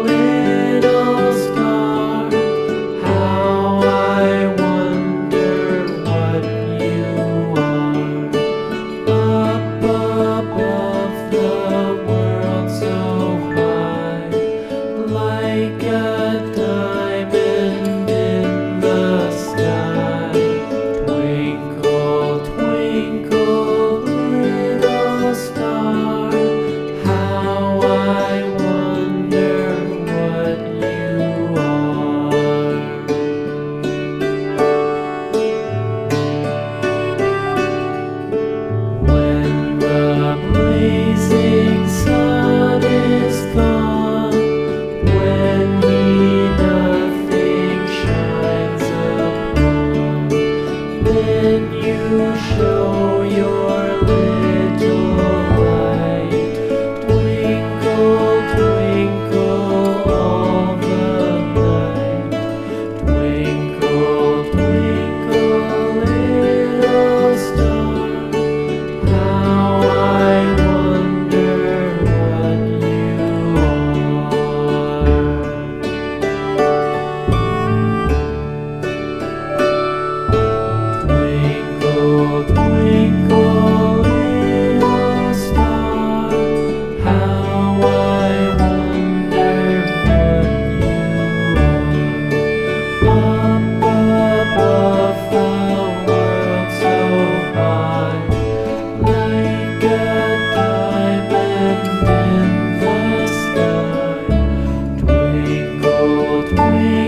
little star, how I wonder what you are. Up above the world so high, like a diamond in the sky. Twinkle, twinkle, little star, how I wonder what you are. When the blazing sun is gone, when he nothing shines upon, then you show your little light. Twinkle, twinkle all the night. Twinkle, twinkle, little star, how I wonder what you are. Twinkle, twinkle, little star, how I wonder what you are. Up above the world so high, like a diamond in the sky. Twinkle, twinkle,